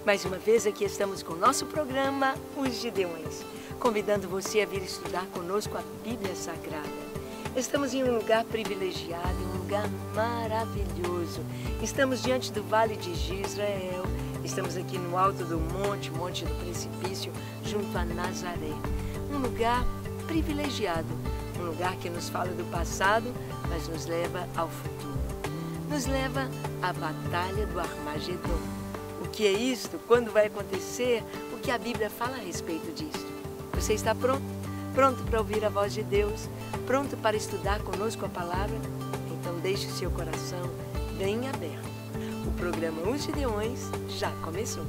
Mais uma vez aqui estamos com o nosso programa Os Gideões, convidando você a vir estudar conosco a Bíblia Sagrada. Estamos em um lugar privilegiado, em um lugar maravilhoso. Estamos diante do Vale de Jezreel, estamos aqui no alto do monte, Monte do Precipício, junto a Nazaré. Um lugar privilegiado, um lugar que nos fala do passado, mas nos leva ao futuro. Nos leva à Batalha do Armagedon. O que é isto? Quando vai acontecer? O que a Bíblia fala a respeito disso? Você está pronto? Pronto para ouvir a voz de Deus? Pronto para estudar conosco a palavra? Então deixe o seu coração bem aberto. O programa Os Gideões já começou.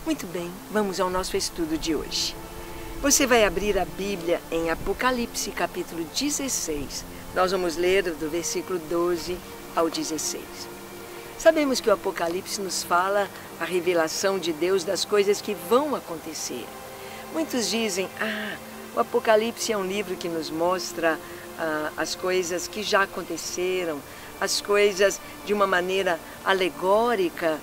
Muito bem, vamos ao nosso estudo de hoje. Você vai abrir a Bíblia em Apocalipse, capítulo 16. Nós vamos ler do versículo 12 ao 16. Sabemos que o Apocalipse nos fala a revelação de Deus das coisas que vão acontecer. Muitos dizem, o Apocalipse é um livro que nos mostra as coisas que já aconteceram, as coisas de uma maneira alegórica,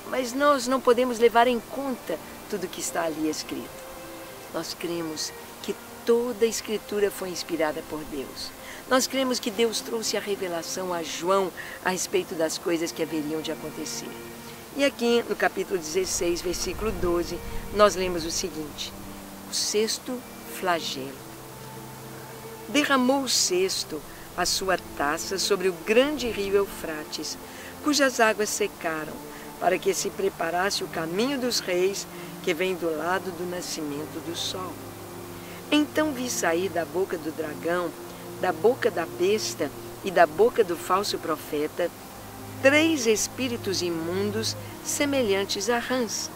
mas nós não podemos levar em conta tudo que está ali escrito. Nós cremos que toda a Escritura foi inspirada por Deus. Nós cremos que Deus trouxe a revelação a João a respeito das coisas que haveriam de acontecer. E aqui no capítulo 16, versículo 12, nós lemos o seguinte: o sexto flagelo. Derramou o sexto a sua taça sobre o grande rio Eufrates, cujas águas secaram, para que se preparasse o caminho dos reis, que vem do lado do nascimento do sol. Então vi sair da boca do dragão, da boca da besta e da boca do falso profeta, 3 espíritos imundos semelhantes a rãs,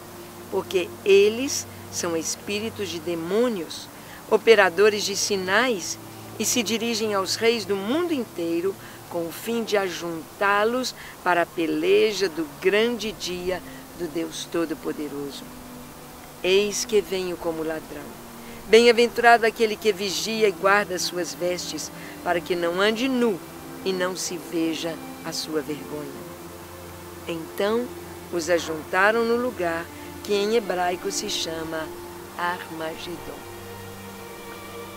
porque eles são espíritos de demônios, operadores de sinais, e se dirigem aos reis do mundo inteiro, com o fim de ajuntá-los para a peleja do grande dia do Deus Todo-Poderoso. Eis que venho como ladrão. Bem-aventurado aquele que vigia e guarda as suas vestes, para que não ande nu e não se veja a sua vergonha. Então os ajuntaram no lugar que em hebraico se chama Armagedon.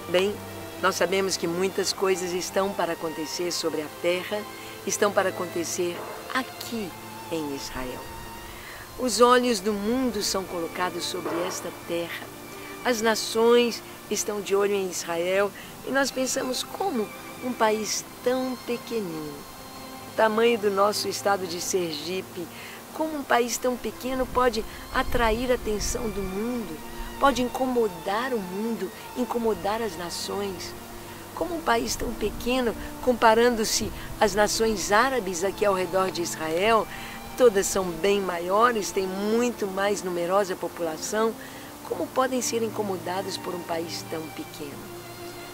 Bem, nós sabemos que muitas coisas estão para acontecer sobre a terra, estão para acontecer aqui em Israel. Os olhos do mundo são colocados sobre esta terra. As nações estão de olho em Israel e nós pensamos como um país tão pequenino, o tamanho do nosso estado de Sergipe, como um país tão pequeno pode atrair a atenção do mundo, pode incomodar o mundo, incomodar as nações. Como um país tão pequeno, comparando-se às nações árabes aqui ao redor de Israel, todas são bem maiores, têm muito mais numerosa população, como podem ser incomodados por um país tão pequeno?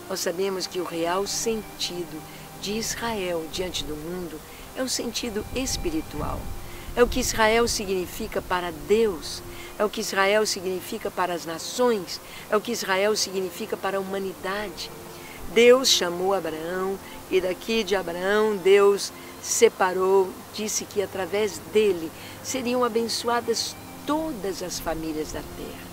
Nós sabemos que o real sentido de Israel diante do mundo é o sentido espiritual. É o que Israel significa para Deus, é o que Israel significa para as nações, é o que Israel significa para a humanidade. Deus chamou Abraão e daqui de Abraão Deus separou, disse que através dele seriam abençoadas todas as famílias da terra.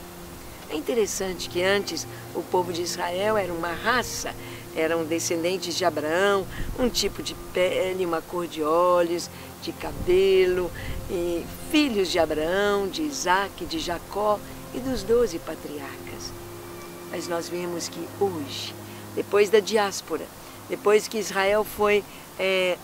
É interessante que antes o povo de Israel era uma raça, eram descendentes de Abraão, um tipo de pele, uma cor de olhos, de cabelo, e filhos de Abraão, de Isaac, de Jacó e dos 12 patriarcas. Mas nós vemos que hoje, depois da diáspora, depois que Israel foi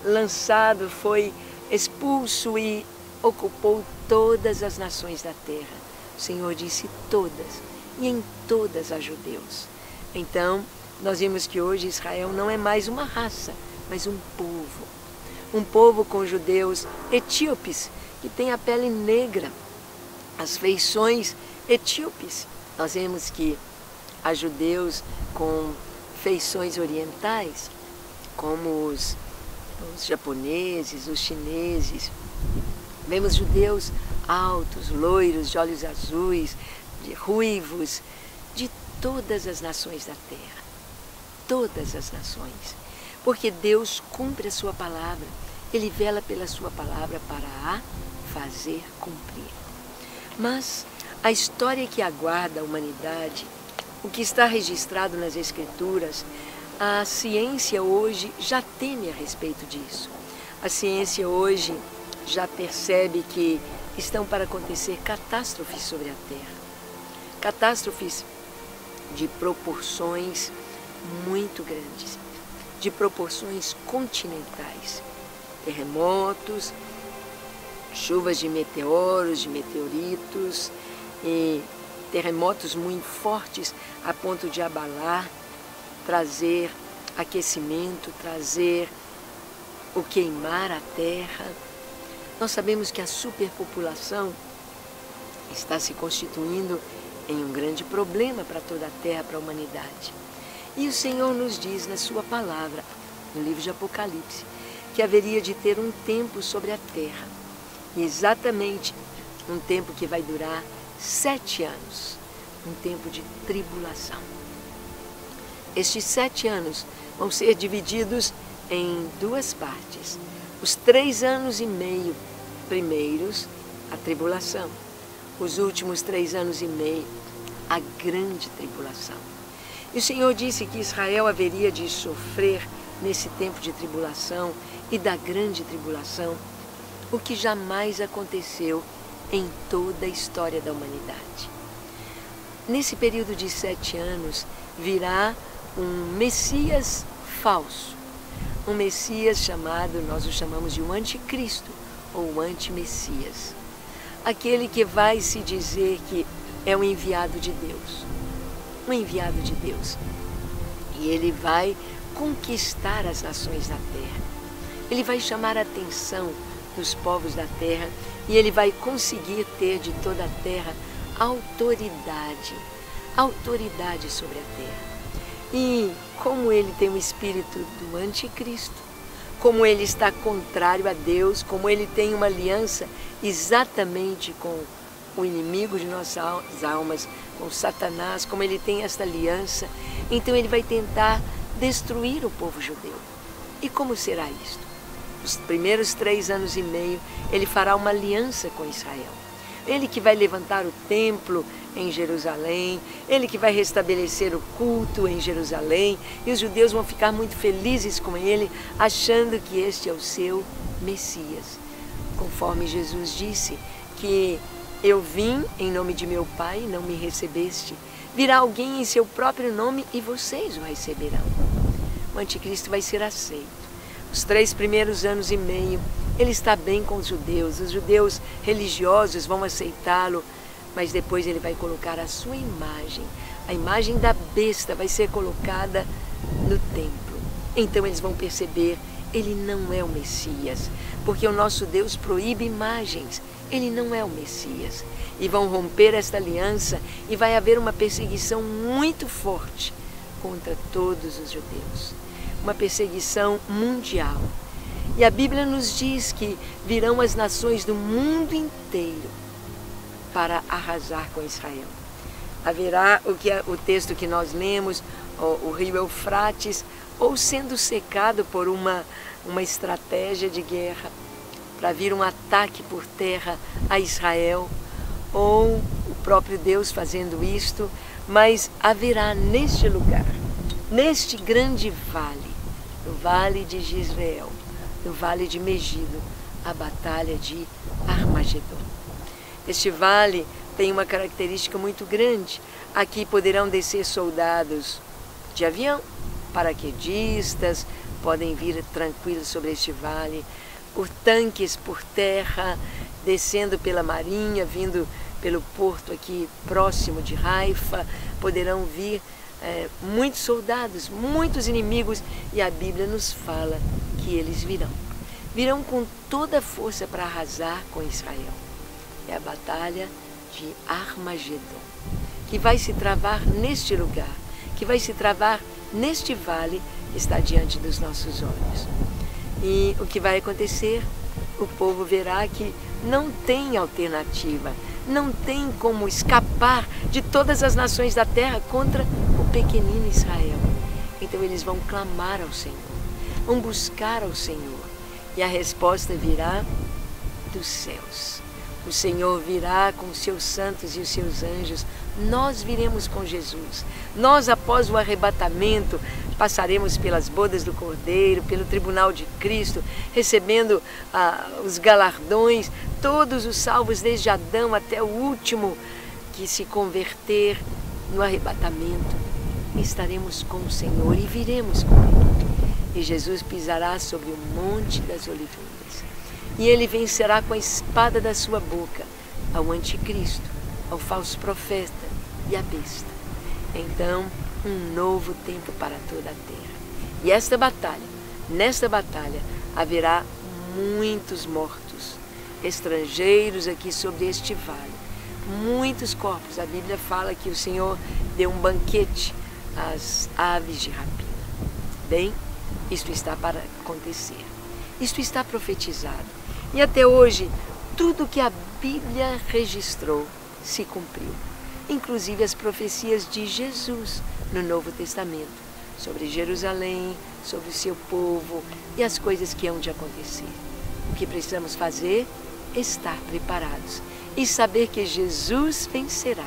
lançado, foi expulso e ocupou todas as nações da terra, o Senhor disse todas, e em todas há judeus. Então, nós vimos que hoje Israel não é mais uma raça, mas um povo. Um povo com judeus etíopes, que têm a pele negra, as feições etíopes. Nós vemos que há judeus com feições orientais, como os japoneses, os chineses. Vemos judeus altos, loiros, de olhos azuis, de ruivos, de todas as nações da terra. Todas as nações. Porque Deus cumpre a sua palavra. Ele vela pela sua palavra para a fazer cumprir. Mas a história que aguarda a humanidade, o que está registrado nas Escrituras, a ciência hoje já teme a respeito disso. A ciência hoje já percebe que estão para acontecer catástrofes sobre a Terra. Catástrofes de proporções muito grandes, de proporções continentais. Terremotos, chuvas de meteoros, de meteoritos, e terremotos muito fortes a ponto de abalar, trazer aquecimento, trazer o queimar a terra. Nós sabemos que a superpopulação está se constituindo em um grande problema para toda a terra, para a humanidade. E o Senhor nos diz na sua palavra, no livro de Apocalipse, que haveria de ter um tempo sobre a terra. E exatamente um tempo que vai durar 7 anos, um tempo de tribulação. Estes 7 anos vão ser divididos em 2 partes. Os 3 anos e meio primeiros, a tribulação. Os últimos 3 anos e meio, a grande tribulação. E o Senhor disse que Israel haveria de sofrer nesse tempo de tribulação e da grande tribulação, o que jamais aconteceu em toda a história da humanidade. Nesse período de 7 anos, virá um Messias falso, um Messias chamado, nós o chamamos de um anticristo ou o antimessias, aquele que vai se dizer que é um enviado de Deus, um enviado de Deus, e ele vai conquistar as nações da terra, ele vai chamar a atenção dos povos da terra e ele vai conseguir ter de toda a terra autoridade sobre a terra. E como ele tem o espírito do anticristo, como ele está contrário a Deus, como ele tem uma aliança exatamente com o inimigo de nossas almas, com Satanás, como ele tem esta aliança, então ele vai tentar destruir o povo judeu. E como será isto? Os primeiros 3 anos e meio, ele fará uma aliança com Israel. Ele que vai levantar o templo em Jerusalém, ele que vai restabelecer o culto em Jerusalém, e os judeus vão ficar muito felizes com ele, achando que este é o seu Messias. Conforme Jesus disse que eu vim em nome de meu Pai e não me recebeste, virá alguém em seu próprio nome e vocês o receberão. O anticristo vai ser aceito. Os 3 primeiros anos e meio, ele está bem com os judeus religiosos vão aceitá-lo, mas depois ele vai colocar a sua imagem, a imagem da besta vai ser colocada no templo. Então eles vão perceber, ele não é o Messias, porque o nosso Deus proíbe imagens, ele não é o Messias. E vão romper esta aliança e vai haver uma perseguição muito forte contra todos os judeus. Uma perseguição mundial. E a Bíblia nos diz que virão as nações do mundo inteiro para arrasar com Israel. Haverá o texto que nós lemos, o rio Eufrates, ou sendo secado por uma estratégia de guerra, para vir um ataque por terra a Israel, ou o próprio Deus fazendo isto, mas haverá neste lugar, neste grande vale, no vale de Jezreel, no vale de Megido, a batalha de Armagedon. Este vale tem uma característica muito grande. Aqui poderão descer soldados de avião, paraquedistas, podem vir tranquilos sobre este vale, por tanques por terra, descendo pela marinha, vindo pelo porto aqui próximo de Haifa, poderão vir muitos soldados, muitos inimigos, e a Bíblia nos fala que eles virão. Virão com toda a força para arrasar com Israel. É a batalha de Armagedon, que vai se travar neste lugar, que vai se travar neste vale que está diante dos nossos olhos. E o que vai acontecer? O povo verá que não tem alternativa, não tem como escapar de todas as nações da terra contra o pequenino Israel. Então eles vão clamar ao Senhor, vão buscar ao Senhor, e a resposta virá dos céus. O Senhor virá com os seus santos e os seus anjos. Nós viremos com Jesus. Nós, após o arrebatamento, passaremos pelas bodas do Cordeiro, pelo tribunal de Cristo, recebendo os galardões, todos os salvos desde Adão até o último que se converter no arrebatamento. Estaremos com o Senhor e viremos com Ele. E Jesus pisará sobre o monte das Olivendas. E Ele vencerá com a espada da sua boca ao anticristo, ao falso profeta e à besta. Então, um novo tempo para toda a terra. E nesta batalha, haverá muitos mortos, estrangeiros aqui sobre este vale. Muitos corpos. A Bíblia fala que o Senhor deu um banquete às aves de rapina. Bem, isto está para acontecer. Isto está profetizado. E até hoje, tudo que a Bíblia registrou se cumpriu. Inclusive as profecias de Jesus no Novo Testamento, sobre Jerusalém, sobre o seu povo e as coisas que hão de acontecer. O que precisamos fazer? Estar preparados e saber que Jesus vencerá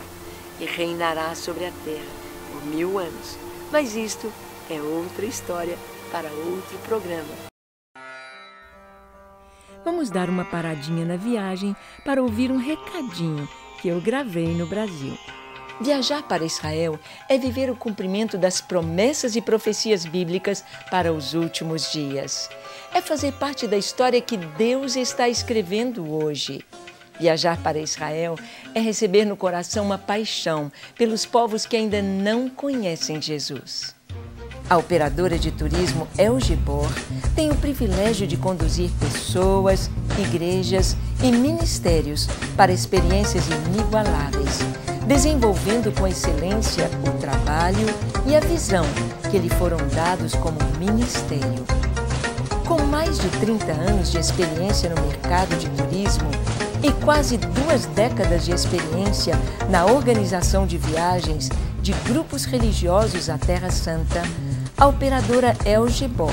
e reinará sobre a terra por 1000 anos. Mas isto é outra história para outro programa. Vamos dar uma paradinha na viagem para ouvir um recadinho que eu gravei no Brasil. Viajar para Israel é viver o cumprimento das promessas e profecias bíblicas para os últimos dias. É fazer parte da história que Deus está escrevendo hoje. Viajar para Israel é receber no coração uma paixão pelos povos que ainda não conhecem Jesus. A operadora de turismo El Gibor tem o privilégio de conduzir pessoas, igrejas e ministérios para experiências inigualáveis, desenvolvendo com excelência o trabalho e a visão que lhe foram dados como ministério. Com mais de 30 anos de experiência no mercado de turismo e quase 2 décadas de experiência na organização de viagens de grupos religiosos à Terra Santa, a operadora El Gibor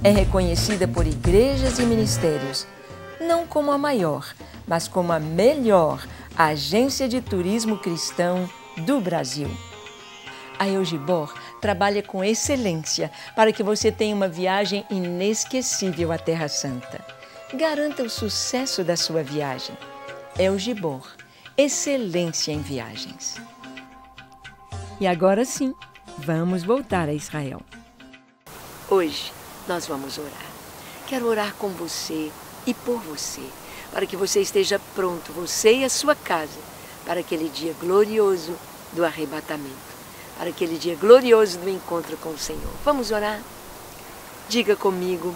é reconhecida por igrejas e ministérios, não como a maior, mas como a melhor agência de turismo cristão do Brasil. A El Gibor trabalha com excelência para que você tenha uma viagem inesquecível à Terra Santa. Garanta o sucesso da sua viagem. El Gibor, excelência em viagens. E agora sim, vamos voltar a Israel. Hoje nós vamos orar. Quero orar com você e por você, para que você esteja pronto, você e a sua casa, para aquele dia glorioso do arrebatamento, para aquele dia glorioso do encontro com o Senhor. Vamos orar? Diga comigo: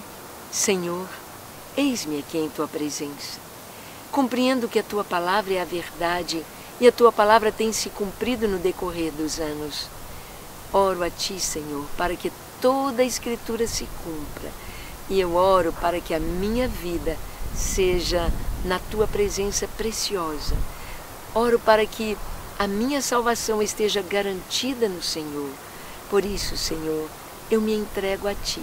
Senhor, eis-me aqui em Tua presença. Compreendo que a Tua palavra é a verdade e a Tua palavra tem se cumprido no decorrer dos anos. Oro a Ti, Senhor, para que toda a Escritura se cumpra. E eu oro para que a minha vida seja na Tua presença preciosa. Oro para que a minha salvação esteja garantida no Senhor. Por isso, Senhor, eu me entrego a Ti,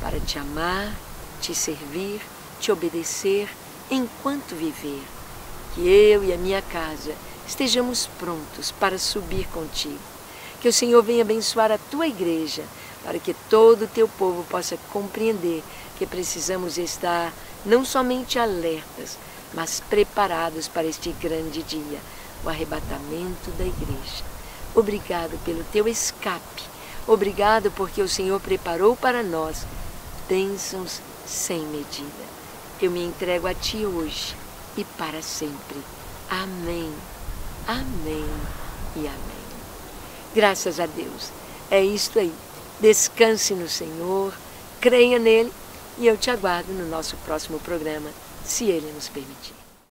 para Te amar, Te servir, Te obedecer enquanto viver. Que eu e a minha casa estejamos prontos para subir contigo. Que o Senhor venha abençoar a Tua igreja, para que todo o Teu povo possa compreender que precisamos estar não somente alertas, mas preparados para este grande dia, o arrebatamento da igreja. Obrigado pelo Teu escape. Obrigado porque o Senhor preparou para nós bênçãos sem medida. Eu me entrego a Ti hoje e para sempre. Amém, amém e amém. Graças a Deus. É isto aí. Descanse no Senhor, creia nele e eu te aguardo no nosso próximo programa, se Ele nos permitir.